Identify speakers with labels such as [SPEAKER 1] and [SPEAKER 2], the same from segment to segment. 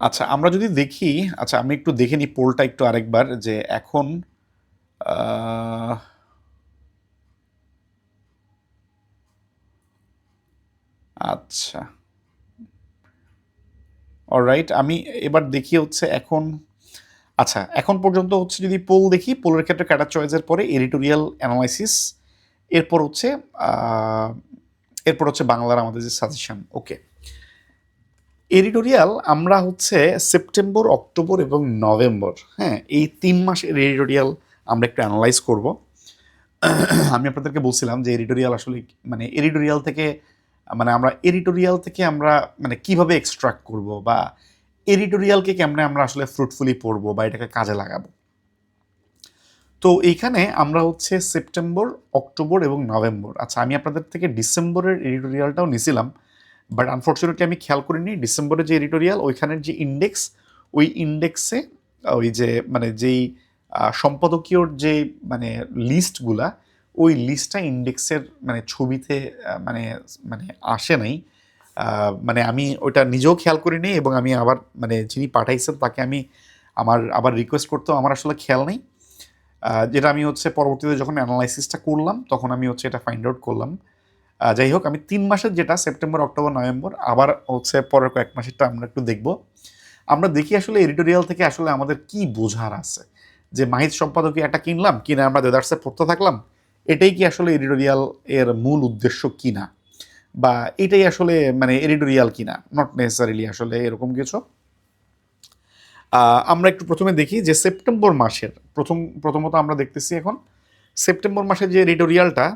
[SPEAKER 1] আচ্ছা, আমরা যদি দেখি, আচ্ছা আমি একটু দেখে নিই পোলটা একটু আরেকবার যে এখন আহ, আচ্ছা, অলরাইট, আমি এবার দেখি হচ্ছে এখন। আচ্ছা, এখন পর্যন্ত হচ্ছে যদি পোল দেখি, পোলের ক্ষেত্রে ক্যাটার চয়েসের পরে এডিটোরিয়াল অ্যানালাইসিস, এরপর হচ্ছে আহ, এরপর হচ্ছে বাংলার আমাদের যে সাজেশন। ওকে, এডিটোরিয়াল আমরা হচ্ছে সেপ্টেম্বর, অক্টোবর এবং নভেম্বর, হ্যাঁ, এই 3 মাসের এডিটোরিয়াল আমরা একটু অ্যানালাইজ করব। আমি আপনাদেরকে বলছিলাম যে এডিটোরিয়াল আসলে মানে এডিটোরিয়াল থেকে মানে আমরা এডিটোরিয়াল থেকে আমরা মানে কিভাবে এক্সট্রাক্ট করব, বা এডিটোরিয়ালকে কেমনে আমরা আসলে ফ্রুটফুলি পড়বো বা এটাকে কাজে লাগাবো। তো এইখানে আমরা হচ্ছে সেপ্টেম্বর, অক্টোবর এবং নভেম্বর, আচ্ছা আমি আপনাদের থেকে ডিসেম্বরের এডিটোরিয়ালটাও নিছিলাম, বাট আনফর্চুনেটলি আমি খেয়াল করিনি ডিসেম্বরের যে এডিটোরিয়াল ওইখানের যে ইন্ডেক্স, ওই ইন্ডেক্সে ওই যে মানে যেই সম্পাদকীয়র যে মানে লিস্টগুলা, ওই লিস্টটা ইন্ডেক্সের মানে ছবিতে মানে মানে আসে নাই। মানে আমি ওইটা নিজেও খেয়াল করিনি, এবং আমি আবার মানে যিনি পাঠাইছেন তাকে আমি আমার আবার রিকোয়েস্ট করতেও আমার আসলে খেয়াল নেই। যেটা আমি হচ্ছে পরবর্তীতে যখন অ্যানালাইসিসটা করলাম তখন আমি হচ্ছে এটা ফাইন্ড আউট করলাম। যাই হোক, আমি 3 মাসের যেটা সেপ্টেম্বর, অক্টোবর, নভেম্বর, আবার হচ্ছে পরের কয়েক মাসেরটা আমরা একটু দেখব। আমরা দেখি আসলে এডিটোরিয়াল থেকে আসলে আমাদের কি বোঝার আছে, যে মাহিত সম্পাদকীয় একটা কিনলাম, কিনে আমরা দেদারসে পড়তে থাকলাম, এটাই কি আসলে এডিটোরিয়াল এর মূল উদ্দেশ্য কিনা, বা এটাই আসলে মানে এডিটোরিয়াল কিনা, নট নেসেসারিলি আসলে এরকম কিছু। আমরা একটু প্রথমে দেখি যে সেপ্টেম্বর মাসের প্রথমত আমরা দেখতেছি এখন সেপ্টেম্বর মাসের যে এডিটোরিয়ালটা,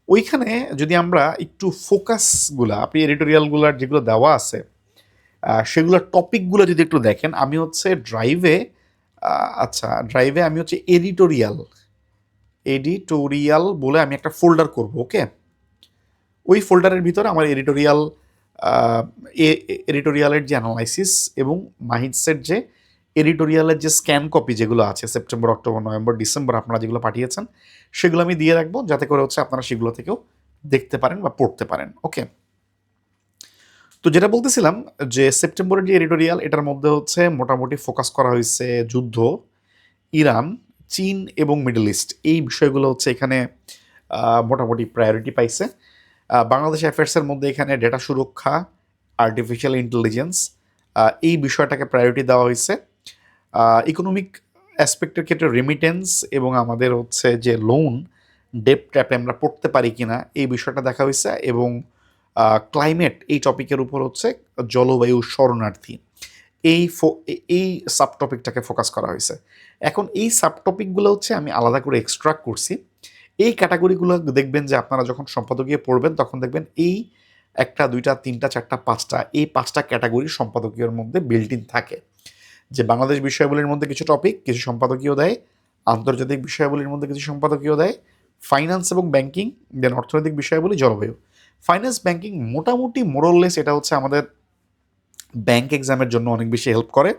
[SPEAKER 1] ওইখানে যদি আমরা একটু ফোকাসগুলা, আপনি এডিটোরিয়ালগুলার যেগুলো দেওয়া আছে সেগুলোর টপিকগুলো যদি একটু দেখেন, আমি হচ্ছে ড্রাইভে, আচ্ছা ড্রাইভে আমি হচ্ছে এডিটোরিয়াল এডিটোরিয়াল বলে আমি একটা ফোল্ডার করব। ওকে, ওই ফোল্ডারের ভিতরে আমার এডিটোরিয়ালের যে অ্যানালাইসিস এবং মাহিদসের যে এডিটোরিয়ালের যে স্ক্যান কপি যেগুলো আছে সেপ্টেম্বর, অক্টোবর, নভেম্বর, ডিসেম্বর আপনারা যেগুলো পাঠিয়েছেন, সেগুলো আমি দিয়ে রাখবো, যাতে করে হচ্ছে আপনারা সেগুলো থেকেও দেখতে পারেন বা পড়তে পারেন। ওকে, তো যেটা বলতেছিলাম যে সেপ্টেম্বরের যে এডিটোরিয়াল, এটার মধ্যে হচ্ছে মোটামুটি ফোকাস করা হয়েছে যুদ্ধ, ইরান, চীন এবং মিডল ইস্ট, এই বিষয়গুলো হচ্ছে এখানে মোটামুটি প্রায়োরিটি পাইছে। বাংলাদেশ অ্যাফেয়ার্সের মধ্যে এখানে ডেটা সুরক্ষা, আর্টিফিশিয়াল ইন্টেলিজেন্স, এই বিষয়টাকে প্রায়োরিটি দেওয়া হয়েছে। ইকোনমিক অ্যাসপেক্টের ক্ষেত্রে রেমিটেন্স এবং আমাদের হচ্ছে যে লোন ডেপ ট্র্যাপে আমরা পড়তে পারি কিনা, এই বিষয়টা দেখা হয়েছে। এবং ক্লাইমেট এই টপিকের উপর হচ্ছে জলবায়ু, শরণার্থী, এই এই সাব টপিকটাকে ফোকাস করা হয়েছে। এখন এই সাব টপিকগুলো হচ্ছে আমি আলাদা করে এক্সট্রাক্ট করছি। এই ক্যাটাগরিগুলো দেখবেন যে আপনারা যখন সম্পাদকীয় পড়বেন তখন দেখবেন এই একটা, দুইটা, তিনটা, চারটা, পাঁচটা, এই পাঁচটা ক্যাটাগরি সম্পাদকীয়র মধ্যে বিল্ট ইন থাকে। যে বাংলাদেশ বিষয়াবলীর মধ্যে কিছু টপিক, কিছু সম্পাদকীয় দেয়, আন্তর্জাতিক বিষয়াবলীর মধ্যে কিছু সম্পাদকীয় দেয়, ফাইন্যান্স এবং ব্যাংকিং, দেন অর্থনৈতিক বিষয়াবলী, জলবায়ু। ফাইন্যান্স ব্যাংকিং মোটামুটি মোরললেস এটা হচ্ছে আমাদের ব্যাংক এক্সামের জন্য অনেক বেশি হেল্প করে,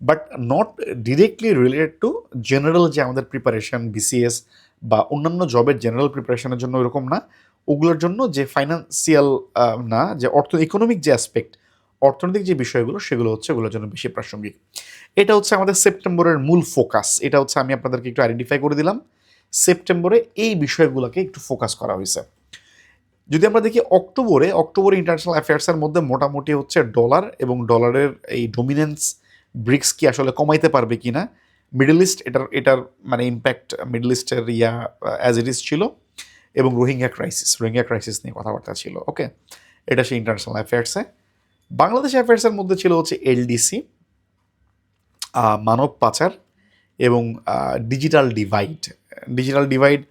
[SPEAKER 1] but not directly related to general যে আমাদের প্রিপারেশন বিসিএস বা অন্যান্য জবের জেনারেল প্রিপারেশনের জন্য এরকম না। ওগুলোর জন্য যে ফাইন্যান্সিয়াল না, যে ইকোনমিক যে অ্যাসপেক্ট, অর্থনৈতিক যে বিষয়গুলো, সেগুলো হচ্ছে ওগুলোর জন্য বেশি প্রাসঙ্গিক। এটা হচ্ছে আমাদের সেপ্টেম্বরের মূল ফোকাস। এটা হচ্ছে আমি আপনাদেরকে একটু আইডেন্টিফাই করে দিলাম, সেপ্টেম্বরে এই বিষয়গুলোকে একটু ফোকাস করা হয়েছে। যদি আমরা দেখি অক্টোবরে ইন্টারন্যাশনাল অ্যাফেয়ার্সের মধ্যে মোটামুটি হচ্ছে ডলার এবং ডলারের এই ডোমিনেন্স, ব্রিক্স কি আসলে কমাইতে পারবে কিনা, মিডল ইস্ট এটার মানে ইম্প্যাক্ট মিডল ইস্টের অ্যাজ ইট ইজ ছিল, এবং রোহিঙ্গা ক্রাইসিস নিয়ে কথাবার্তা ছিল। ওকে, এটা সেই ইন্টারন্যাশনাল অ্যাফেয়ার্সে। বাংলাদেশ অ্যাফেয়ার্সের মধ্যে ছিল হচ্ছে এলডিসি, মানব পাচার এবং ডিজিটাল ডিভাইড।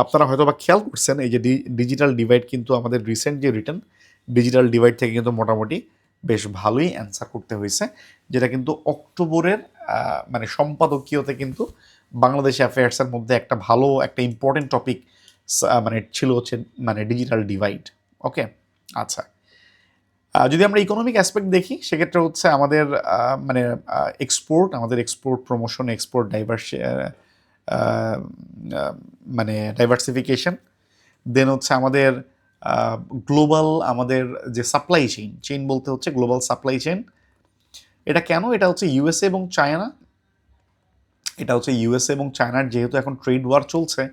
[SPEAKER 1] আপনারা হয়তো বা খেয়াল করছেন এই যে ডিজিটাল ডিভাইড কিন্তু আমাদের রিসেন্ট যে রিটার্ন, ডিজিটাল ডিভাইড থেকে কিন্তু মোটামুটি বেশ ভালোই অ্যান্সার করতে হয়েছে, যেটা কিন্তু অক্টোবরের মানে সম্পাদকীয়তে কিন্তু বাংলাদেশ অ্যাফেয়ার্সের মধ্যে একটা ভালো একটা ইম্পর্টেন্ট টপিক মানে ছিল হচ্ছে মানে ডিজিটাল ডিভাইড। ওকে, আচ্ছা, যদি আমরা ইকোনমিক অ্যাসপেক্ট দেখি সেক্ষেত্রে হচ্ছে আমাদের মানে আমাদের এক্সপোর্ট প্রমোশন, এক্সপোর্ট মানে ডাইভার্সিফিকেশন, দেন হচ্ছে আমাদের গ্লোবাল আমাদের যে সাপ্লাই চেইন বলতে হচ্ছে গ্লোবাল সাপ্লাই চেইন, এটা কেন? এটা হচ্ছে ইউএসএ এবং চায়না, এটা হচ্ছে ইউএসএ এবং চায়নার যেহেতু এখন ট্রেড ওয়ার চলছে,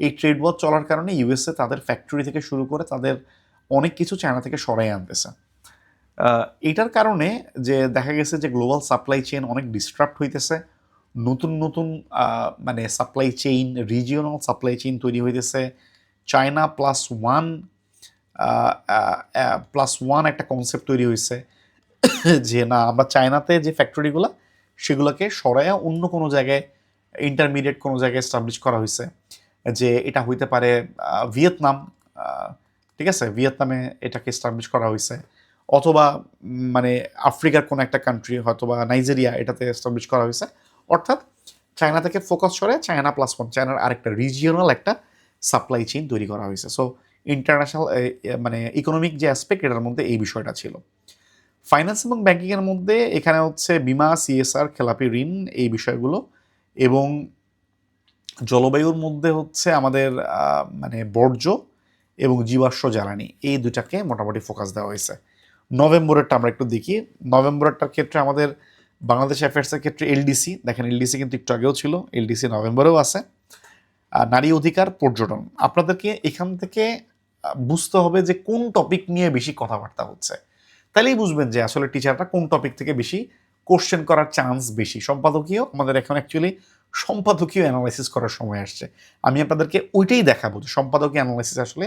[SPEAKER 1] এই ট্রেড ওয়ার চলার কারণে ইউএসএ তাদের ফ্যাক্টরি থেকে শুরু করে তাদের অনেক কিছু চায়না থেকে সরাই আনতেছে। এটার কারণে যে দেখা গেছে যে গ্লোবাল সাপ্লাই চেইন অনেক ডিস্টার্ব হইতেছে, নতুন নতুন মানে supply chain, regional supply chain তৈরি হইতেছে। চায়না প্লাস ওয়ান একটা কনসেপ্ট তৈরি হয়েছে যে না, আমরা চায়নাতে যে ফ্যাক্টরিগুলো সেগুলোকে সরাইয়া অন্য কোনো জায়গায়, ইন্টারমিডিয়েট কোনো জায়গায় এস্টাবলিশ করা হয়েছে, যে এটা হইতে পারে ভিয়েতনাম, ঠিক আছে, ভিয়েতনামে এটাকে এস্টাবলিশ করা হয়েছে, অথবা মানে আফ্রিকার কোনো একটা কান্ট্রি হয়তো বা নাইজেরিয়া, এটাতে এস্টাবলিশ করা হয়েছে। অর্থাৎ চায়না থেকে ফোকাস করে চায়না প্লাস ওয়ান, চায়নার আরেকটা রিজিওনাল একটা সাপ্লাই চেইন তৈরি করা হয়েছে। সো ইন্টারন্যাশনাল মানে ইকোনমিক যে অ্যাসপেক্ট, এটার মধ্যে এই বিষয়টা ছিল। ফাইন্যান্স এবং ব্যাংকিংয়ের মধ্যে এখানে হচ্ছে বিমা, সিএসআর, খেলাপি ঋণ, এই বিষয়গুলো, এবং জলবায়ুর মধ্যে হচ্ছে আমাদের মানে বর্জ্য এবং জীবাশ্ম জ্বালানি, এই দুটাকে মোটামুটি ফোকাস দেওয়া হয়েছে। নভেম্বরেরটা আমরা একটু দেখি। নভেম্বরেরটার ক্ষেত্রে আমাদের বাংলাদেশ অ্যাফেয়ার্সের ক্ষেত্রে এলডিসি, দেখেন এলডিসি কিন্তু একটু আগেও ছিল, এলডিসি নভেম্বরেও আছে। নারী অধিকার, পর্যটন, আপনাদেরকে এখান থেকে বুঝতে হবে যে কোন টপিক নিয়ে বেশি কথাবার্তা হচ্ছে, তাহলেই বুঝবেন যে আসলে টিচাররা কোন টপিক থেকে বেশি কোশ্চেন করার চান্স বেশি। সম্পাদকীয়, আমাদের এখন অ্যাকচুয়ালি সম্পাদকীয় অ্যানালাইসিস করার সময় আসছে। আমি আপনাদেরকে ওইটাই দেখাবো যে সম্পাদকীয় অ্যানালাইসিস আসলে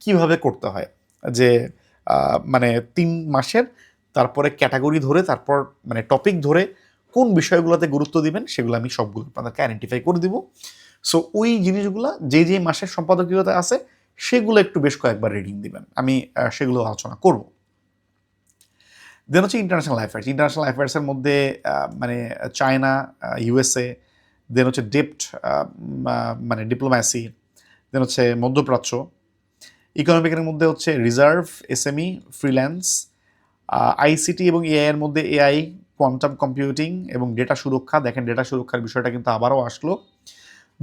[SPEAKER 1] কিভাবে করতে হয়, যে মানে 3 মাসের, তারপরে ক্যাটাগরি ধরে, তারপর মানে টপিক ধরে কোন বিষয়গুলোতে গুরুত্ব দিবেন সেগুলো আমি সবগুলো আপনাদেরকে আইডেন্টিফাই করে দিব। সো ওই জিনিসগুলো যে যে মাসের সম্পাদকীয়তা আছে সেগুলো একটু বেশ কয়েকবার রিডিং দিবেন, আমি সেগুলো আলোচনা করব। দেন হচ্ছে ইন্টারন্যাশনাল অ্যাফেয়ার্স। ইন্টারন্যাশনাল অ্যাফেয়ার্সের মধ্যে মানে চায়না, ইউএসএ, দেন হচ্ছে ডেপ্ট, মানে ডিপ্লোম্যাসি, দেন হচ্ছে মধ্যপ্রাচ্য। ইকোনমিকের মধ্যে হচ্ছে রিজার্ভ, এসএমই, ফ্রিল্যান্স। আইসিটি এবং এআই এর মধ্যে এআই, কোয়ান্টাম কম্পিউটিং এবং ডেটা সুরক্ষা। দেখেন ডেটা সুরক্ষার বিষয়টা কিন্তু আবারও আসলো।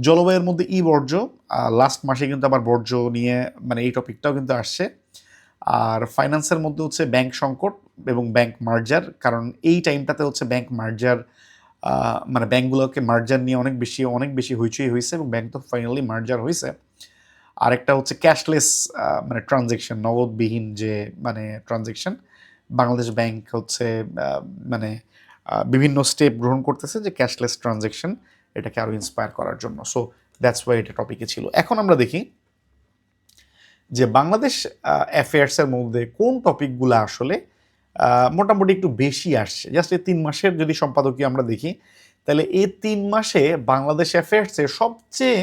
[SPEAKER 1] জলবায়ুর মধ্যে বর্জ্য, লাস্ট মাসে কিন্তু আবার বর্জ্য নিয়ে মানে এই টপিকটাও কিন্তু আসছে। আর ফাইন্যান্সের মধ্যে হচ্ছে ব্যাংক সংকট এবং ব্যাংক মার্জার, কারণ এই টাইমটাতে হচ্ছে ব্যাংক মার্জার, মানে ব্যাংকগুলোকে মার্জার নিয়ে অনেক বেশি হইচই হয়েছে এবং ব্যাংক তো ফাইনালি মার্জার হয়েছে। আরেকটা হচ্ছে ক্যাশলেস, মানে ট্রানজেকশন, নগদবিহীন যে মানে ট্রানজেকশন। বাংলাদেশ ব্যাংক হচ্ছে মানে বিভিন্ন স্টেপ গ্রহণ করতেছে যে ক্যাশলেস ট্রানজেকশন এটাকে আরও ইন্সপায়ার করার জন্য। সো দ্যাটস ওয়াই এটা টপিকে ছিল। এখন আমরা দেখি যে বাংলাদেশ অ্যাফেয়ার্সের মধ্যে কোন টপিকগুলো আসলে মোটামুটি একটু বেশি আসছে। জাস্ট এই 3 মাসের যদি সম্পাদকীয় আমরা দেখি, তাহলে এই 3 মাসে বাংলাদেশ অ্যাফেয়ার্সে সবচেয়ে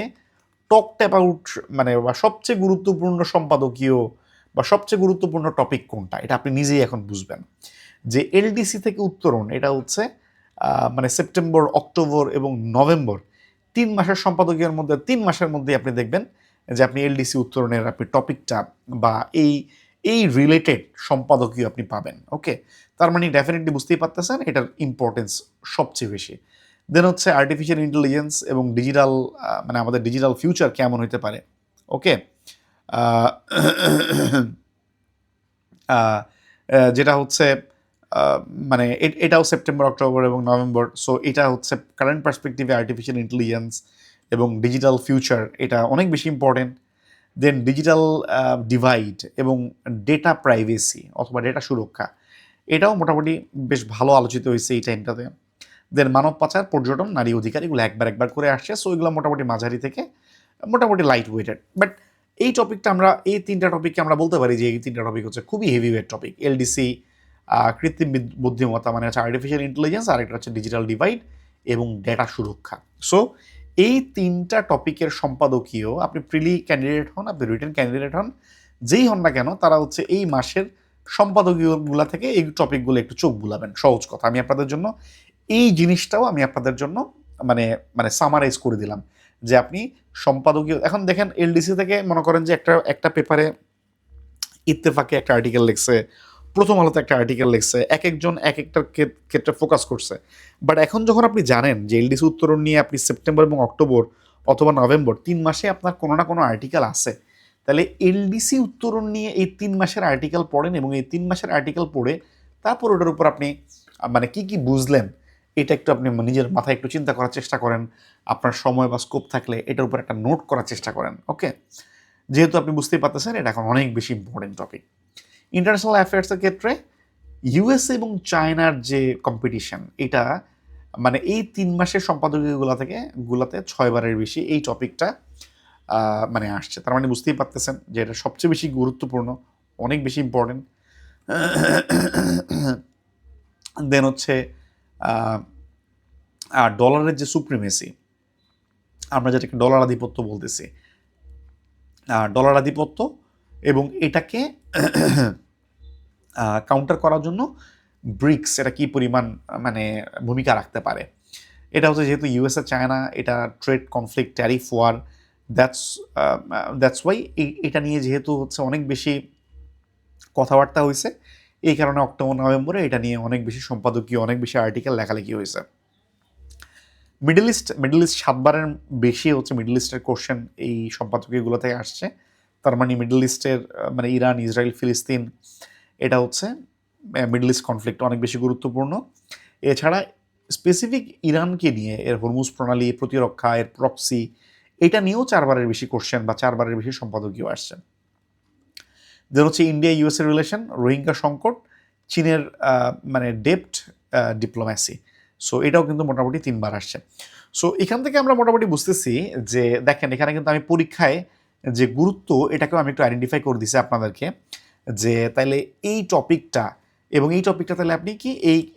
[SPEAKER 1] টকড অ্যাবাউট মানে বা সবচেয়ে গুরুত্বপূর্ণ সম্পাদকীয় বা সবচেয়ে গুরুত্বপূর্ণ টপিক কোনটা, এটা আপনি নিজেই এখন বুঝবেন। যে এলডিসি থেকে উত্তরণ, এটা হচ্ছে মানে সেপ্টেম্বর, অক্টোবর এবং নভেম্বর 3 মাসের সম্পাদকীয়ের মধ্যে 3 মাসের মধ্যে আপনি দেখবেন যে আপনি এলডিসি উত্তরণের আপনি টপিকটা বা এই রিলেটেড সম্পাদকীয় আপনি পাবেন। ওকে, তার মানে ডেফিনেটলি বুঝতেই পারতেছেন এটার ইম্পর্টেন্স সবচেয়ে বেশি। দেন হচ্ছে আর্টিফিশিয়াল ইন্টেলিজেন্স এবং ডিজিটাল, মানে আমাদের ডিজিটাল ফিউচার কেমন হতে পারে। ওকে, যেটা হচ্ছে মানে এটাও সেপ্টেম্বর, অক্টোবর এবং নভেম্বর। সো এটা হচ্ছে কারেন্ট পার্সপেক্টিভে আর্টিফিশিয়াল ইন্টেলিজেন্স এবং ডিজিটাল ফিউচার, এটা অনেক বেশি ইম্পর্টেন্ট। দেন ডিজিটাল ডিভাইড এবং ডেটা প্রাইভেসি অথবা ডেটা সুরক্ষা, এটাও মোটামুটি বেশ ভালো আলোচিত হয়েছে এই টাইমটাতে। দেন মানব পাচার, পর্যটন, নারী অধিকার, এগুলো একবার করে আসছে। সো এগুলো মোটামুটি মাঝারি থেকে মোটামুটি লাইট ওয়েটেড। বাট এই টপিকটা আমরা, এই 3টা টপিককে আমরা বলতে পারি যে এই 3টা টপিক হচ্ছে খুবই হেভি ওয়েট টপিক। এলডিসি, কৃত্রিম বুদ্ধিমত্তা মানে হচ্ছে আর্টিফিশিয়াল ইন্টেলিজেন্স, আর একটা হচ্ছে ডিজিটাল ডিভাইড এবং ডেটা সুরক্ষা। সো এই 3টা টপিকের সম্পাদকীয়, আপনি প্রিলি ক্যান্ডিডেট হন, আপনি রিটেন ক্যান্ডিডেট হন, যেই হন না কেন, তারা হচ্ছে এই মাসের সম্পাদকীয়গুলা থেকে এই টপিকগুলো একটু চোখ বুলাবেন। সহজ কথা, আমি আপনাদের জন্য এই জিনিসটাও আমি আপনাদের জন্য মানে মানে সামারাইজ করে দিলাম যে আপনি সম্পাদকীয়, এখন দেখেন এলডিসি থেকে মনে করেন যে একটা পেপারে ইত্তেফাকে একটা আর্টিকেল লিখছে, প্রথম আলোতে একটা আর্টিকেল লিখছে, এক একজন এক একটার ক্ষেত্রে ফোকাস করছে। বাট এখন যখন আপনি জানেন যে এলডিসি উত্তরণ নিয়ে আপনি সেপ্টেম্বর এবং অক্টোবর অথবা নভেম্বর 3 মাসে আপনার কোনো না কোনো আর্টিকেল আছে, তাহলে এলডিসি উত্তরণ নিয়ে এই 3 মাসের আর্টিকেল পড়েন এবং এই 3 মাসের আর্টিকেল পড়ে তারপর ওটার উপর আপনি মানে কি কি বুঝলেন এটা একটু আপনি নিজের মাথায় একটু চিন্তা করার চেষ্টা করেন। আপনার সময় বা স্কোপ থাকলে এটার উপর একটা নোট করার চেষ্টা করেন। ওকে, যেহেতু আপনি বুঝতেই পারতেছেন এটা এখন অনেক বেশি ইম্পর্টেন্ট টপিক। ইন্টারন্যাশনাল অ্যাফেয়ার্সের ক্ষেত্রে ইউএসএ এবং চায়নার যে কম্পিটিশন, এটা মানে এই 3 মাসের সম্পাদকীয়গুলো থেকে গুলাতে 6 বারের বেশি এই টপিকটা মানে আসছে। তার মানে বুঝতেই পারতেছেন যে এটা সবচেয়ে বেশি গুরুত্বপূর্ণ, অনেক বেশি ইম্পর্টেন্ট। দেন হচ্ছে ডলারের যে সুপ্রিমেসি, আমরা যেটাকে ডলার আধিপত্য বলতেছি, ডলার আধিপত্য এবং এটাকে কাউন্টার করার জন্য ব্রিক্স এটা কি পরিমাণ মানে ভূমিকা রাখতে পারে। এটা হচ্ছে যেহেতু ইউএসএ চায়না, এটা trade conflict, tariff war, that's why এটা নিয়ে যেহেতু হচ্ছে অনেক বেশি কথাবার্তা হয়েছে, এই কারণে অক্টোবর নভেম্বরে এটা নিয়ে অনেক বেশি সম্পাদকীয়, অনেক বেশি আর্টিকেল লেখালেখি হয়েছে। মিডল ইস্ট 7বারের বেশি হচ্ছে মিডল ইস্টের কোশ্চেন এই সম্পাদকীয়গুলো থেকে আসছে। তার মানে মিডল ইস্টের মানে ইরান, ইসরায়েল, ফিলিস্তিন, এটা হচ্ছে মিডল ইস্ট কনফ্লিক্ট অনেক বেশি গুরুত্বপূর্ণ। এছাড়া স্পেসিফিক ইরানকে নিয়ে এর হরমুজ প্রণালী, প্রতিরক্ষা, এর প্রক্সি, এটা নিয়েও 4বারের বেশি কোশ্চেন বা 4বারের বেশি সম্পাদকীয় আসছে। দেন হচ্ছে ইন্ডিয়া ইউএসএ রিলেশন, রোহিঙ্গা সংকট, চীনের মানে ডেপ্ট ডিপ্লোম্যাসি। সো এটাও কিন্তু মোটামুটি 3বার আসছে। সো এখান থেকে আমরা মোটামুটি বুঝতেছি যে দেখেন এখানে কিন্তু আমি পরীক্ষায় যে গুরুত্ব এটাকেও আমি একটু আইডেন্টিফাই করে দিছি আপনাদেরকে, যে তাইলে এই টপিকটা এবং এই টপিকটা তাহলে আপনি কি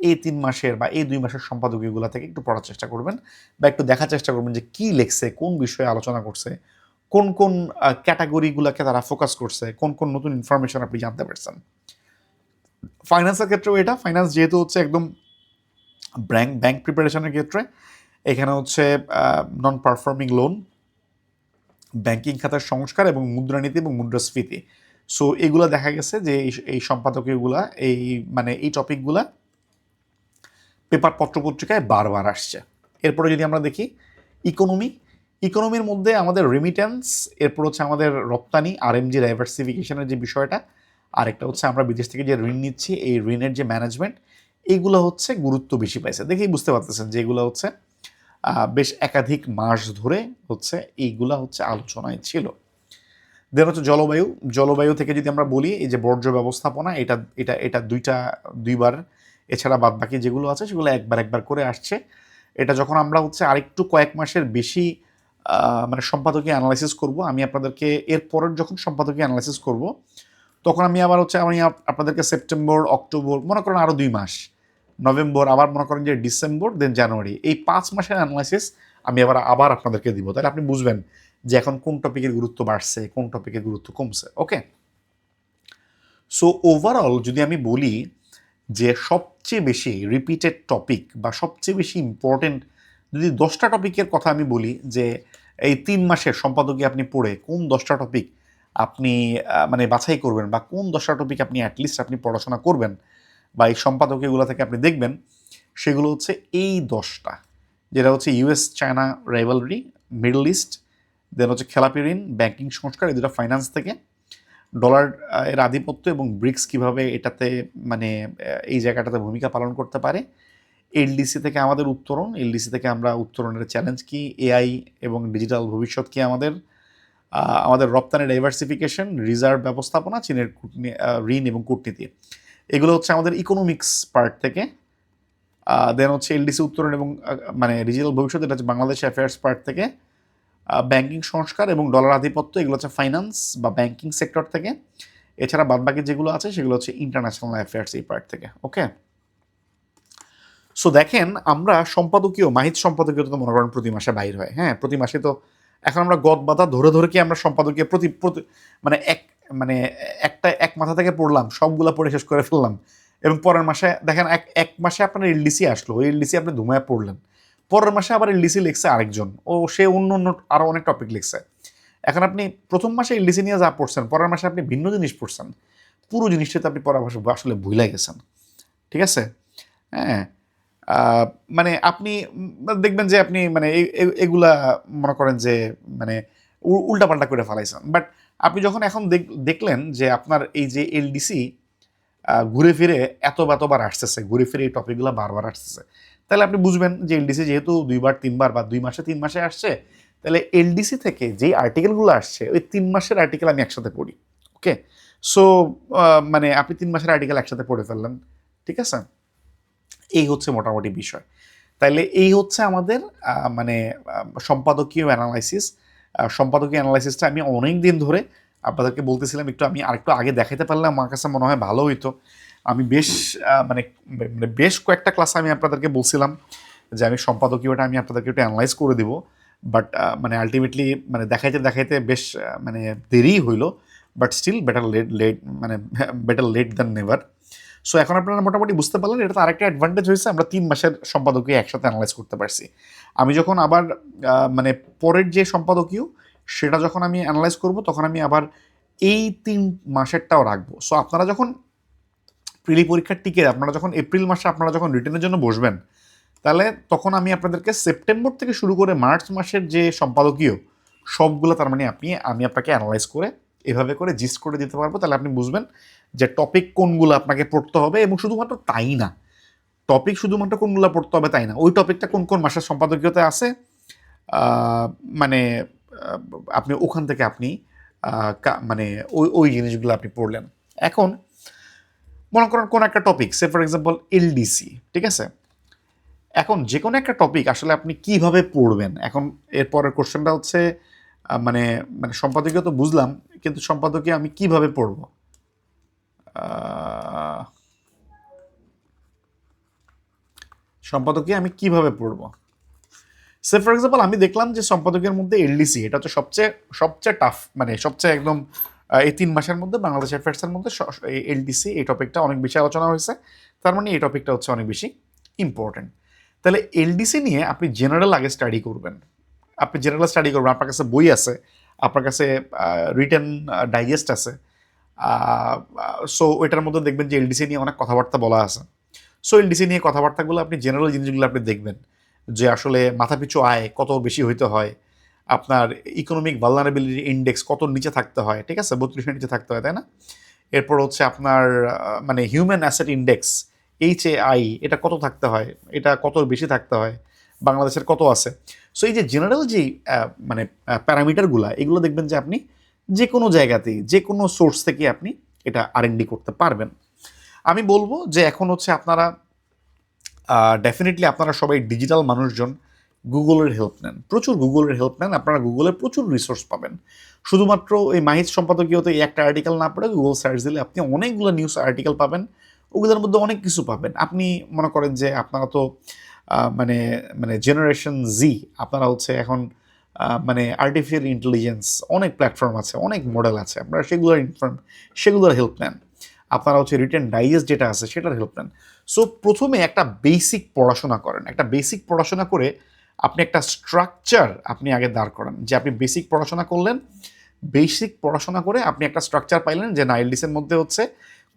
[SPEAKER 1] এই 3 মাসের বা এই 2 মাসের সম্পাদকীয়গুলো থেকে একটু পড়ার চেষ্টা করবেন বা একটু দেখার চেষ্টা করবেন যে কি লেখছে, কোন বিষয়ে আলোচনা করছে, কোন কোন ক্যাটাগরিগুলোকে তারা ফোকাস করছে, কোন কোন নতুন ইনফরমেশন আপনি জানতে পারছেন। ফাইন্যান্সের ক্ষেত্রেও এটা, ফাইন্যান্স যেহেতু হচ্ছে একদম ব্যাংক প্রিপারেশনের ক্ষেত্রে এখানে হচ্ছে নন পারফর্মিং লোন, ব্যাংকিং খাতার সংস্কার এবং মুদ্রানীতি এবং মুদ্রাস্ফীতি। সো এগুলো দেখা গেছে যে এই সম্পাদকীয়গুলা এই মানে এই টপিকগুলা পেপার পত্রপত্রিকায় বারবার আসছে। এরপরে যদি আমরা দেখি ইকোনমির মধ্যে আমাদের রেমিটেন্স, এরপর হচ্ছে আমাদের রপ্তানি, আরএমজি ডাইভার্সিফিকেশনের যে বিষয়টা, আরেকটা হচ্ছে আমরা বিদেশ থেকে যে ঋণ নিচ্ছি এই ঋণের যে ম্যানেজমেন্ট, এইগুলো হচ্ছে গুরুত্ব বেশি পাইছে। দেখেই বুঝতে পারতেছেন যে এগুলো হচ্ছে বেশ একাধিক মাস ধরে হচ্ছে এইগুলা হচ্ছে আলোচনায় ছিল। দেন হচ্ছে জলবায়ু থেকে যদি আমরা বলি, এই যে বর্জ্য ব্যবস্থাপনা, এটা এটা এটা 2বার, এছাড়া বাদ বাকি যেগুলো আছে সেগুলো একবার করে আসছে। এটা যখন আমরা হচ্ছে আরেকটু কয়েক মাসের বেশি মানে সম্পাদকীয় অ্যানালাইসিস করব, আমি আপনাদেরকে এরপরের যখন সম্পাদকীয় অ্যানালাইসিস করব তখন আমি আবার হচ্ছে আমি আপনাদেরকে সেপ্টেম্বর, অক্টোবর, মনে করেন আরও 2 মাস, নভেম্বর, আবার মনে করেন যে ডিসেম্বর, দেন জানুয়ারি, এই 5 মাসের অ্যানালাইসিস আমি আবার আপনাদেরকে দিব। তাহলে আপনি বুঝবেন যে এখন কোন টপিকের গুরুত্ব বাড়ছে, কোন টপিকের গুরুত্ব কমছে। ওকে, সো ওভারঅল যদি আমি বলি যে সবচেয়ে বেশি রিপিটেড টপিক বা সবচেয়ে বেশি ইম্পর্টেন্ট যদি 10টা টপিকের কথা আমি বলি, যে এই 3 মাসের সম্পাদকীয় আপনি পড়ে কোন 10টা টপিক আপনি মানে বাছাই করবেন বা কোন 10টা টপিক আপনি অ্যাটলিস্ট আপনি পড়াশোনা করবেন বা এই সম্পাদকীয়গুলো থেকে আপনি দেখবেন, সেগুলো হচ্ছে এই 10টা, যেটা হচ্ছে US China rivalry, Middle East, then হচ্ছে খেলাপি ঋণ, ব্যাংকিং সংস্কার, এই দুটো ফাইন্যান্স থেকে, ডলার এর আধিপত্য এবং ব্রিক্স কিভাবে এটাতে মানে এই জায়গাটাতে ভূমিকা পালন করতে পারে, এলডিসি থেকে আমাদের উত্তরণ, এলডিসি থেকে আমরা উত্তরণের চ্যালেঞ্জ কি, এআই এবং ডিজিটাল ভবিষ্যৎ কি আমাদের রপ্তানি ডাইভার্সিফিকেশন, রিজার্ভ ব্যবস্থাপনা, চীনের ঋণ এবং কূটনীতি, এগুলো হচ্ছে আমাদের ইকোনমিক্স পার্ট থেকে। দেন হচ্ছে এলডিসি উত্তরণ এবং মানে ডিজিটাল ভবিষ্যৎ, এটা হচ্ছে বাংলাদেশ অ্যাফেয়ার্স পার্ট থেকে। ব্যাংকিং সংস্কার এবং ডলার আধিপত্য, এগুলো হচ্ছে ফাইন্যান্স বা ব্যাংকিং সেক্টর থেকে। এছাড়া বাদবাকি যেগুলো আছে সেগুলো হচ্ছে ইন্টারন্যাশনাল অ্যাফেয়ার্স এই পার্ট থেকে। ওকে, সো দেখেন আমরা সম্পাদকীয় মাহিত সম্পাদকীয় তো মনে করেন প্রতি মাসে বাইর হয়, হ্যাঁ প্রতি মাসে। তো এখন আমরা গদ বাধা ধরে কি আমরা সম্পাদকীয় প্রতি মানে মানে এক মাথা থেকে পড়লাম, সবগুলা পড়ে শেষ করে ফেললাম, এবং পরের মাসে দেখেন এক মাসে আপনার এলডিসি আসলো, ওই এলডিসি আপনি ধুমায় পড়লেন, পরের মাসে আবার এলডিসি লিখছে আরেকজন, ও সে অন্য আরও অনেক টপিক লিখছে। এখন আপনি প্রথম মাসে এলডিসি নিয়ে যা পড়ছেন, পরের মাসে আপনি ভিন্ন জিনিস পড়ছেন, পুরো জিনিসটাতে আপনি পরামর্শ আসলে ভুলে গেছেন। ঠিক আছে, হ্যাঁ মানে আপনি দেখবেন যে আপনি মানে এগুলা মনে করেন যে মানে উল্টাপাল্টা করে ফেলাইছেন। বাট আপনি যখন এখন দেখলেন যে আপনার এই যে এলডিসি ঘুরে ফিরে এতবার আসতেছে, ঘুরে ফিরে এই টপিকগুলো বারবার আসতেছে, তাহলে আপনি বুঝবেন যে এলডিসি যেহেতু 2 বার 3 বার বা 2 মাসে 3 মাসে আসছে, তাহলে এলডিসি থেকে যেই আর্টিকেলগুলো আসছে ওই 3 মাসের আর্টিকেল আমি একসাথে পড়ি। ওকে, সো মানে আপনি 3 মাসের আর্টিকেল একসাথে পড়ে ফেললেন, ঠিক আছে? এই হচ্ছে মোটামুটি বিষয়। তাইলে এই হচ্ছে আমাদের মানে সম্পাদকীয় অ্যানালাইসিস। সম্পাদকীয় অ্যানালাইসিসটা আমি অনেক দিন ধরে আপনাদেরকে বলতেছিলাম, একটু আমি আরেকটু আগে দেখাতে পারলে আমার কাছে মনে হয় ভালো হইতো। আমি বেশ মানে মানে বেশ কয়েকটা ক্লাসে আমি আপনাদেরকে বলছিলাম যে আমি সম্পাদকীয়টা আমি আপনাদেরকে একটু অ্যানালাইজ করে দিব, বাট মানে আলটিমেটলি মানে দেখাইতে বেশ মানে দেরিই হইলো, বাট স্টিল বেটার লেট মানে better late than never. So এখন আপনারা মোটামুটি বুঝতে পারলেন, এটা তো আরেকটা অ্যাডভান্টেজ হয়েছে, আমরা 3 মাসের সম্পাদকীয় একসাথে অ্যানালাইজ করতে পারছি। আমি যখন আবার মানে পরের যে সম্পাদকীয় সেটা যখন আমি অ্যানালাইজ করব, তখন আমি আবার এই 3 মাসেরটাও রাখবো। সো আপনারা যখন প্রিলি পরীক্ষার টিকে আপনারা যখন এপ্রিল মাসে আপনারা যখন রিটেনের জন্য বসবেন, তাহলে তখন আমি আপনাদেরকে সেপ্টেম্বর থেকে শুরু করে মার্চ মাসের যে সম্পাদকীয় সবগুলো তার মানে আমি আপনাকে অ্যানালাইজ করে এভাবে করে জিস্ট করে দিতে পারবো। তাহলে আপনি বুঝবেন যে টপিক কোনগুলো আপনাকে পড়তে হবে, এবং শুধুমাত্র তাই না, টপিক শুধুমাত্র কোনগুলো পড়তে হবে তাই না, ওই টপিকটা কোন কোন মাসের সম্পাদকীয়তে আছে, মানে আহ, আপনি ওখান থেকে আপনি মানে ওই ওই জিনিসগুলো আপনি পড়লেন। এখন মনে করেন কোন একটা topic, say for example LDC, ঠিক আছে? এখন যে কোনো একটা টপিক আসলে আপনি কিভাবে পড়বেন, এখন এরপরের কোশ্চেনটা হচ্ছে মানে মানে সম্পাদকীয় তো বুঝলাম, কিন্তু সম্পাদকীয় আমি কিভাবে পড়ব? সম্পাদকীয় আমি কিভাবে পড়ব? সে ফর এক্সাম্পল আমি দেখলাম যে সম্পাদকের মধ্যে এলডিসি এটা হচ্ছে সবচেয়ে সবচেয়ে টাফ, মানে সবচেয়ে একদম এই 3 মাসের মধ্যে বাংলাদেশ অ্যাফেয়ার্সের মধ্যে এলডিসি এই টপিকটা অনেক বেশি আলোচনা হয়েছে, তার মানে এই টপিকটা হচ্ছে অনেক বেশি ইম্পর্টেন্ট। তাহলে এলডিসি নিয়ে আপনি জেনারেল আগে স্টাডি করবেন, আপনি জেনারেল স্টাডি করবেন, আপনার কাছে বই আছে, আপনার কাছে রিটেন ডাইজেস্ট আছে, সো ওইটার মধ্যে দেখবেন যে এলডিসি নিয়ে অনেক কথাবার্তা বলা আছে। সো এলডিসি নিয়ে কথাবার্তাগুলো আপনি জেনারেল জিনিসগুলো আপনি দেখবেন, যে আসলে মাথাপিছু আয় কত বেশি হইতে হয়, আপনার ইকোনমিক ভালনারেবিলিটি ইন্ডেক্স কত নিচে থাকতে হয়, ঠিক আছে, 32-এর নিচে থাকতে হয়, তাই না? এরপর হচ্ছে আপনার মানে হিউম্যান অ্যাসেট ইন্ডেক্স HAI এটা কত থাকতে হয়, এটা কত বেশি থাকতে হয়, বাংলাদেশের কত আছে। সো এই যে জেনারেল যেই মানে প্যারামিটারগুলো, এগুলো দেখবেন যে আপনি যে কোনো জায়গাতেই যে কোনো সোর্স থেকে আপনি এটা R&D করতে পারবেন। আমি বলবো যে এখন হচ্ছে আপনারা ডেফিনেটলি আপনারা সবাই ডিজিটাল মানুষজন, গুগলের হেল্প নেন, প্রচুর গুগলের হেল্প নেন, আপনারা গুগলে প্রচুর রিসোর্স পাবেন। শুধুমাত্র এই মাহিজ সম্পাদকীয়তে এই একটা আর্টিকেল না পড়ে গুগল সার্চ দিলে আপনি অনেকগুলো নিউজ আর্টিকেল পাবেন, ওগুলোর মধ্যে অনেক কিছু পাবেন। আপনি মনে করেন যে আপনারা তো মানে মানে জেনারেশন জি, আপনারা হচ্ছে এখন মানে আর্টিফিশিয়াল ইন্টেলিজেন্স অনেক প্ল্যাটফর্ম আছে, অনেক মডেল আছে, আপনারা সেগুলোর হেল্প নেন। আপনারা হচ্ছে রিটেন ডাইজেস্ট যেটা আছে সেটার হেল্প নেন। সো প্রথমে একটা বেসিক পড়াশোনা করেন, একটা বেসিক পড়াশোনা করে আপনি একটা স্ট্রাকচার আপনি আগে দাঁড় করান, যে আপনি বেসিক পড়াশোনা করলেন, বেসিক পড়াশোনা করে আপনি একটা স্ট্রাকচার পাইলেন যে না এলডিসির মধ্যে হচ্ছে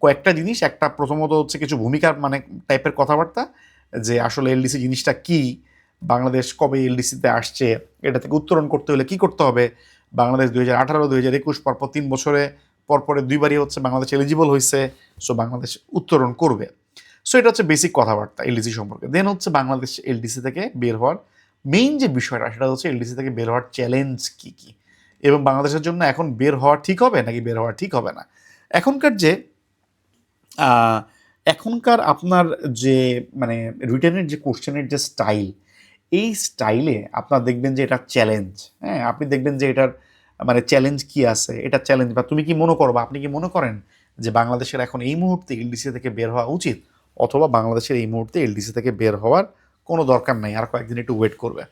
[SPEAKER 1] কয়েকটা জিনিস, একটা প্রথমত হচ্ছে কিছু ভূমিকার মানে টাইপের কথাবার্তা, যে আসলে এলডিসি জিনিসটা কি, বাংলাদেশ কবে এলডিসিতে আসছে, এটা থেকে উত্তরণ করতে হলে কি করতে হবে, বাংলাদেশ 2018 2021 পরপর 3 বছরে পরপরে 2বারই হচ্ছে বাংলাদেশ এলিজিবল হয়েছে, সো বাংলাদেশ উত্তরণ করবে। সো এটা হচ্ছে বেসিক কথাবার্তা এলডিসি সম্পর্কে। দেন হচ্ছে বাংলাদেশ এলডিসি থেকে বের হওয়ার মেইন যে বিষয়টা, সেটা হচ্ছে এলডিসি থেকে বের হওয়ার চ্যালেঞ্জ কী কী, এবং বাংলাদেশের জন্য এখন বের হওয়া ঠিক হবে নাকি বের হওয়া ঠিক হবে না। এখনকার যে এখনকার আপনার যে মানে রিটেনের যে কোশ্চেনের যে স্টাইল, এই স্টাইলে আপনার দেখবেন যে এটা চ্যালেঞ্জ, হ্যাঁ, আপনি দেখবেন যে এটার মানে চ্যালেঞ্জ কি আছে, এটা চ্যালেঞ্জ বা তুমি কি মনে করো বা আপনি কি মনে করেন যে বাংলাদেশের এখন এই মুহূর্তে এলডিসি থেকে বের হওয়া উচিত, অথবা বাংলাদেশের এই মুহূর্তে এলডিসি থেকে বের হওয়ার কোনো দরকার নাই, আর কয়েকদিন একটু ওয়েট করবে।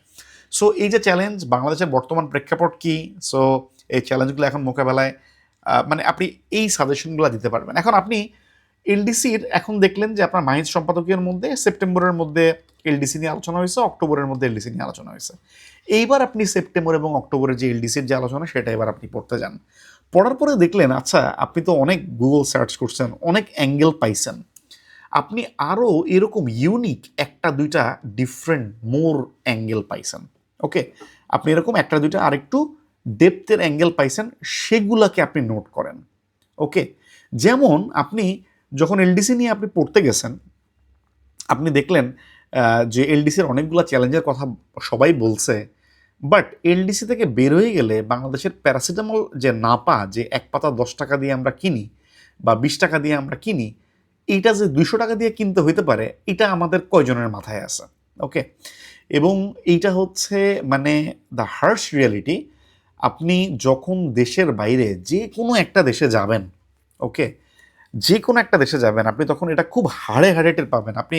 [SPEAKER 1] সো এই যে চ্যালেঞ্জ, বাংলাদেশের বর্তমান প্রেক্ষাপট কি, সো এই চ্যালেঞ্জগুলো এখন মোকাবেলায় মানে আপনি এই সাজেশনগুলো দিতে পারবেন। এখন আপনি এলডিসির এখন দেখলেন যে আপনার মাহিজ সম্পাদকীয়ের মধ্যে সেপ্টেম্বরের মধ্যে এলডিসি নিয়ে আলোচনা হয়েছে, অক্টোবরের মধ্যে এলডিসি নিয়ে আলোচনা হয়েছে। এইবার আপনি সেপ্টেম্বর এবং অক্টোবরের যে এলডিসির যে আলোচনা সেটা এবার আপনি পড়তে যান। পড়ার পরে দেখলেন আচ্ছা আপনি তো অনেক গুগল সার্চ করছেন, অনেক অ্যাঙ্গেল পাইছেন, আপনি আরও এরকম ইউনিক একটা দুইটা ডিফারেন্ট মোর অ্যাঙ্গেল পাইছেন। ওকে, আপনি এরকম একটা দুইটা আরেকটু ডেপথের অ্যাঙ্গেল পাইছেন, সেগুলোকে আপনি নোট করেন। ওকে, যেমন আপনি যখন এলডিসি নিয়ে আপনি পড়তে গেছেন, আপনি দেখলেন যে এলডিসির অনেকগুলো চ্যালেঞ্জের কথা সবাই বলছে, বাট এলডিসি থেকে বের হয়ে গেলে বাংলাদেশের প্যারাসিটামল যে নাপা, যে এক পাতা 10 টাকা দিয়ে আমরা কিনি বা 20 টাকা দিয়ে আমরা কিনি, এইটা যে 200 টাকা দিয়ে কিনতে হইতে পারে, এটা আমাদের কয়জনের মাথায় আছে? ওকে, এবং এইটা হচ্ছে মানে দ্য হার্শ রিয়ালিটি। আপনি যখন দেশের বাইরে যে কোনো একটা দেশে যাবেন, ওকে, যে কোনো একটা দেশে যাবেন, আপনি তখন এটা খুব হাড়ে হাড়ে টের পাবেন। আপনি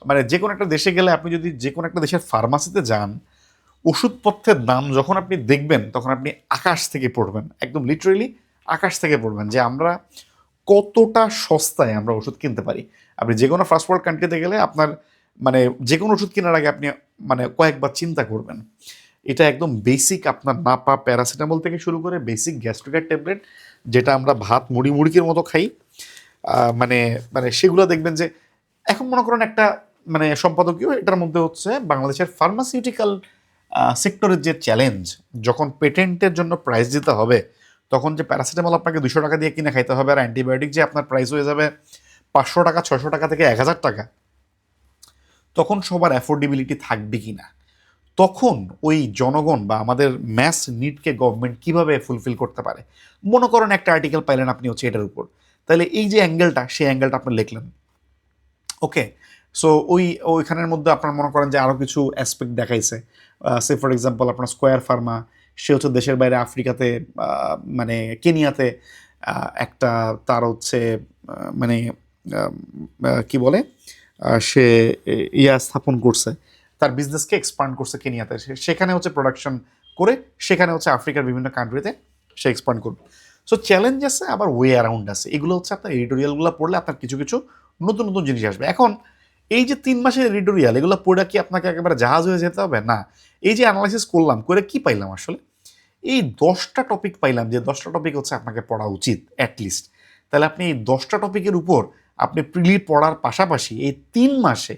[SPEAKER 1] মানে যে কোনো একটা দেশে গেলে, আপনি যদি যে কোনো একটা দেশের ফার্মাসিতে যান, ওষুধপত্রের দাম যখন আপনি দেখবেন, তখন আপনি আকাশ থেকে পড়বেন, একদম লিটারেলি আকাশ থেকে পড়বেন যে আমরা কতটা সস্তায় আমরা ওষুধ কিনতে পারি। আপনি যে কোনো ফার্স্ট ওয়ার্ল্ড কান্ট্রিতে গেলে আপনার মানে যে কোনো ওষুধ কেনার আগে আপনি মানে কয়েকবার চিন্তা করবেন। এটা একদম বেসিক আপনার নাপা, প্যারাসিটামল থেকে শুরু করে বেসিক গ্যাস্ট্রিকের ট্যাবলেট, যেটা আমরা ভাত মুড়ির মতো খাই, মানে মানে সেগুলো দেখবেন যে এখন মনে করেন একটা মানে সম্পাদকীয়, এটার মধ্যে হচ্ছে বাংলাদেশের ফার্মাসিউটিক্যাল সেক্টরের যে চ্যালেঞ্জ, যখন পেটেন্টের জন্য প্রাইস দিতে হবে, তখন যে প্যারাসিটামল আপনাকে 200 টাকা দিয়ে কিনে খাইতে হবে, আর অ্যান্টিবায়োটিক যে আপনার প্রাইস হয়ে যাবে 500 টাকা, 600 টাকা থেকে 1000 টাকা, তখন সবার অ্যাফোর্ডেবিলিটি থাকবে কি না? তখন ওই জনগণ বা আমাদের ম্যাস নিডকে গভর্নমেন্ট কিভাবে ফুলফিল করতে পারে? মনে করেন একটা আর্টিকেল পাইলেন আপনি হচ্ছে এটার উপর, তাহলে এই যে অ্যাঙ্গেলটা, সেই অ্যাঙ্গেলটা আপনি লিখলেন, ওকে। সো ওইখানের মধ্যে আপনার মনে করেন যে আরও কিছু অ্যাসপেক্ট দেখাইছে। সে ফর এক্সাম্পল আপনার স্কোয়ার ফার্মা, সে হচ্ছে দেশের বাইরে আফ্রিকাতে, মানে কেনিয়াতে একটা তার হচ্ছে মানে কি বলে, সে ইয়া স্থাপন করছে, তার বিজনেসকে এক্সপান্ড করছে কেনিয়াতে, সেখানে হচ্ছে প্রোডাকশন করে সেখানে হচ্ছে আফ্রিকার বিভিন্ন কান্ট্রিতে সে এক্সপান্ড করবে। সো চ্যালেঞ্জ আছে, আবার ওয়ে অ্যারাউন্ড আছে। এগুলো হচ্ছে আপনার এডিটোরিয়ালগুলো পড়লে আপনার কিছু কিছু নতুন নতুন জিনিস আসবে। এখন এই যে 3 মাসের এডিটোরিয়াল, এগুলো পড়ে কি আপনাকে একেবারে জাহাজ হয়ে যেতে হবে? না। এই যে অ্যানালাইসিস করলাম, করে কি পাইলাম আসলে? এই 10টা টপিক পাইলাম, যে 10টা টপিক হচ্ছে আপনাকে পড়া উচিত অ্যাটলিস্ট। তাহলে আপনি এই 10টা টপিকের উপর আপনি প্রিলি পড়ার পাশাপাশি এই 3 মাসে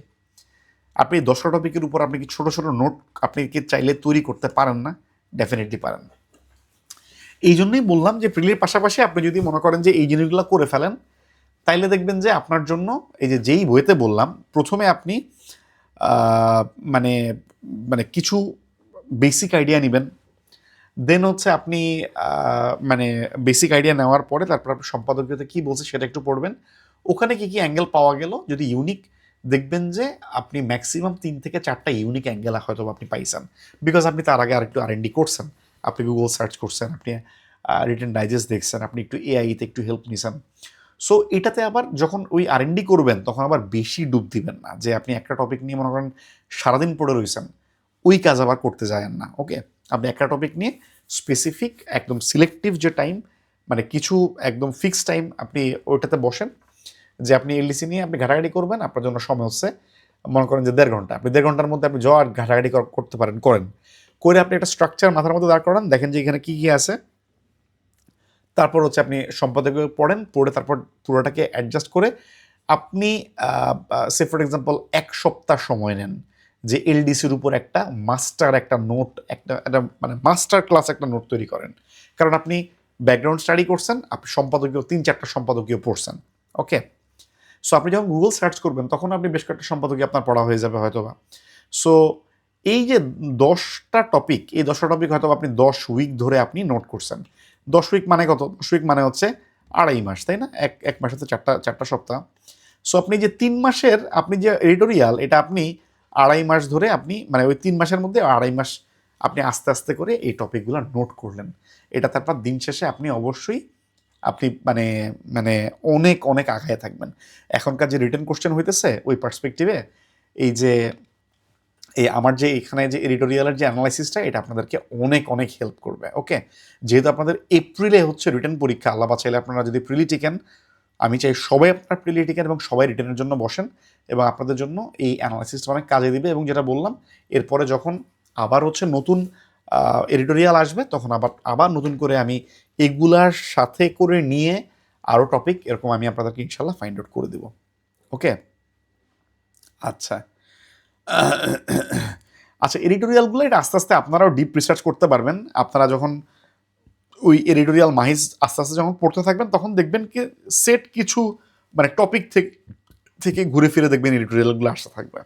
[SPEAKER 1] আপনি 10টা টপিকের উপর আপনি কি ছোট ছোট নোট আপনি কি চাইলে তৈরি করতে পারেন না? ডেফিনেটলি পারেন। এই জন্যই বললাম যে প্রিলির পাশাপাশি আপনি যদি মনে করেন যে এই জিনিসগুলো করে ফেলেন, তাইলে দেখবেন যে আপনার জন্য এই যে যেই বইতে বললাম, প্রথমে আপনি মানে মানে কিছু বেসিক আইডিয়া নেবেন, দেন হচ্ছে আপনি মানে বেসিক আইডিয়া নেওয়ার পরে তারপর আপনি সম্পাদকীয়তে কী বলছে সেটা একটু পড়বেন, ওখানে কী কী অ্যাঙ্গেল পাওয়া গেল, যদি ইউনিক দেখবেন যে আপনি ম্যাক্সিমাম 3 থেকে 4টা ইউনিক অ্যাঙ্গেল হয়তো আপনি পাইছেন, বিকজ আপনি তার আগে আরেকটু R&D করছেন, আপনি গুগল সার্চ করছেন, আপনি রিটেন ডাইজেস্ট দেখছেন, আপনি একটু এআইতে একটু হেল্প নিছেন। সো এটাতে আবার যখন ওই R&D করবেন, তখন আবার বেশি ডুব দিবেন না, যে আপনি একটা টপিক নিয়ে মনে করেন সারাদিন পড়ে রয়েছেন, ওই কাজ আবার করতে যায়েন না। ওকে, আপনি একটা টপিক নিয়ে স্পেসিফিক একদম সিলেক্টিভ যে টাইম, মানে কিছু একদম ফিক্সড টাইম আপনি ওইটাতে বসেন, যে আপনি এলডিসি নিয়ে আপনি ঘাটাঘাটি করবেন, আপনার জন্য সময় হচ্ছে মনে করেন যে 1.5 ঘন্টা, আপনি 1.5 ঘন্টার মধ্যে আপনি আর ঘাটাঘাটি করতে পারেন, করেন, করে আপনি একটা স্ট্রাকচার মাথার মধ্যে দাঁড় করান, দেখেন যে এখানে কী কী আছে, তারপর হচ্ছে আপনি সম্পাদকীয় পড়েন, পড়ে তারপর পুরোটাকে অ্যাডজাস্ট করে আপনি সে ফর এক্সাম্পল 1 সপ্তাহ সময় নেন, যে এলডিসির উপর একটা মাস্টার একটা নোট, একটা মানে মাস্টার ক্লাস একটা নোট তৈরি করেন। কারণ আপনি ব্যাকগ্রাউন্ড স্টাডি করছেন, আপনি সম্পাদকীয় 3-4টা সম্পাদকীয় পড়ছেন। ওকে, সো আপনি যখন গুগল সার্চ করবেন, তখন আপনি বেশ কয়েকটা সম্পাদকীয় আপনার পড়া হয়ে যাবে হয়তো বা। সো এই যে 10টা টপিক, এই 10টা টপিক হয়তো আপনি 10 উইক ধরে আপনি নোট করছেন। 10 উইক মানে কত? 10 উইক মানে হচ্ছে 2.5 মাস, তাই না? এক মাসে তো 4টা সপ্তাহ। সো আপনি যে 3 মাসের আপনি যে এডিটোরিয়াল, এটা আপনি 2.5 মাস ধরে আপনি মানে ওই 3 মাসের মধ্যে 2.5 মাস আপনি আস্তে আস্তে করে এই টপিকগুলো নোট করলেন। এটা তারপর দিন শেষে আপনি অবশ্যই আপনি মানে মানে অনেক অনেক আগায় থাকবেন। এখনকার যে রিটেন কোশ্চেন হইতেছে ওই পার্সপেক্টিভে, এই যে এই আমার যে এখানে যে এডিটোরিয়ালের যে অ্যানালাইসিসটা, এটা আপনাদেরকে অনেক অনেক হেল্প করবে। ওকে, যেহেতু আপনাদের এপ্রিলে হচ্ছে রিটেন পরীক্ষা, আল্লাহ বাঁচাইলে আপনারা যদি প্রিলি টিকেন, আমি চাই সবাই আপনারা প্রিলি টিকেন এবং সবাই রিটেনের জন্য বসেন, এবং আপনাদের জন্য এই অ্যানালাইসিসটা অনেক কাজে দিবে। এবং যেটা বললাম, এরপরে যখন আবার হচ্ছে নতুন এডিটোরিয়াল আসবে, তখন আবার নতুন করে আমি এগুলার সাথে করে নিয়ে আরও টপিক এরকম আমি আপনাদেরকে ইনশাল্লাহ ফাইন্ড আউট করে দেব। ওকে, আচ্ছা আচ্ছা, এডিটোরিয়ালগুলো এটা আস্তে আস্তে আপনারাও ডিপ রিসার্চ করতে পারবেন। আপনারা যখন ওই এডিটোরিয়াল মাহিজ আস্তে আস্তে যখন পড়তে থাকবেন, তখন দেখবেন কি সেট কিছু মানে টপিক থেকে থেকে ঘুরে ফিরে দেখবেন এডিটোরিয়ালগুলো আসতে থাকবে,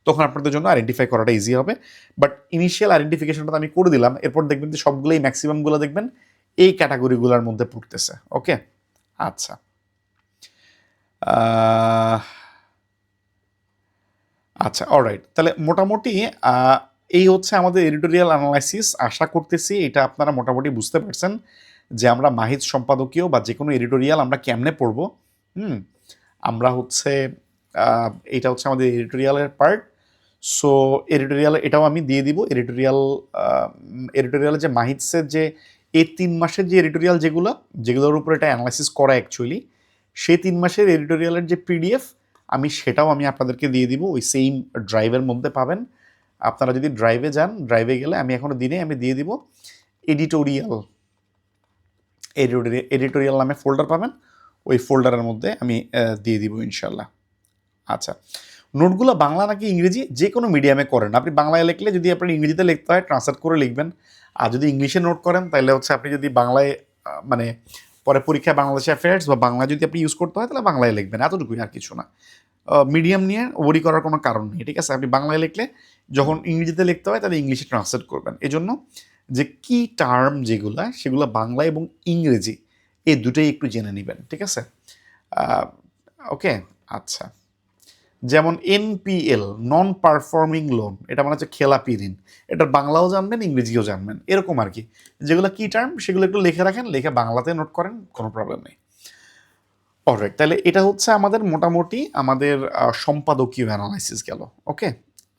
[SPEAKER 1] তখন আপনাদের জন্য আইডেন্টিফাই করাটা ইজি হবে। বাট ইনিশিয়াল আইডেন্টিফিকেশনটা আমি করে দিলাম, এরপর দেখবেন যে সবগুলোই ম্যাক্সিমামগুলো দেখবেন এই ক্যাটাগরিগুলোর মধ্যে পড়তেছে। ওকে, আচ্ছা। আচ্ছা, অলরাইট। তাহলে মোটামুটি এই হচ্ছে আমাদের এডিটোরিয়াল অ্যানালাইসিস। আশা করতেছি এটা আপনারা মোটামুটি বুঝতে পারছেন যে আমরা মাহিজ সম্পাদকীয় বা যে কোনো এডিটোরিয়াল আমরা কেমনে পড়বো। আমরা হচ্ছে এটা হচ্ছে আমাদের এডিটোরিয়ালের পার্ট। সো এডিটোরিয়াল এটাও আমি দিয়ে দিব। এডিটোরিয়ালের যে মাহিজের যে এই 3 মাসের যে এডিটোরিয়াল যেগুলোর উপর এটা অ্যানালাইসিস করা অ্যাকচুয়ালি, সেই 3 মাসের এডিটোরিয়ালের যে পিডিএফ সেটাও আমি আপনাদেরকে দিয়ে দিব, ওই সেম ড্রাইভের মধ্যে পাবেন। আপনারা যদি ড্রাইভে যান, ড্রাইভে গেলে আমি এখনও দিনে আমি দিয়ে দিব এডিটোরিয়াল এডিটোরিয়াল নামে ফোল্ডার পাবেন, ওই ফোল্ডারের মধ্যে আমি দিয়ে দিব ইনশাল্লাহ। আচ্ছা, নোটগুলো বাংলা নাকি ইংরেজি যে কোনো মিডিয়ামে করেন। আপনি বাংলায় লিখলে যদি আপনি ইংরেজিতে লিখতে হয় ট্রান্সলেট করে লিখবেন, আর যদি ইংলিশে নোট করেন তাহলে হচ্ছে আপনি যদি বাংলায় মানে পরে পরীক্ষায় বাংলাদেশ অ্যাফেয়ার্স বা বাংলা যদি আপনি ইউজ করতে হয় তাহলে বাংলায় লিখবেন, এতটুকুই, আর কিছু না। মিডিয়াম নিয়ে ওয়ারি করার কোনো কারণ নেই, ঠিক আছে? আপনি বাংলায় লিখলে যখন ইংরেজিতে লিখতে হয় তাহলে ইংলিশে ট্রান্সলেট করবেন। এজন্য যে কি টার্ম সেগুলো বাংলা এবং ইংরেজি এই দুটোই একটু জেনে নেবেন, ঠিক আছে? ওকে, আচ্ছা। যেমন এনপিএল, নন পারফর্মিং লোন, এটা মানে হচ্ছে খেলাপি ঋণ, এটার বাংলাও জানবেন ইংরেজিও জানবেন, এরকম আর কি। যেগুলো কি টার্ম সেগুলো একটু লিখে রাখেন, লিখে বাংলাতে নোট করেন, কোনো প্রবলেম নেই। অলরাইট, তাহলে এটা হচ্ছে আমাদের মোটামুটি আমাদের সম্পাদকীয় অ্যানালাইসিস গেল। ওকে,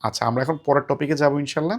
[SPEAKER 1] আচ্ছা, আমরা এখন পরের টপিকে যাবো ইনশাল্লাহ।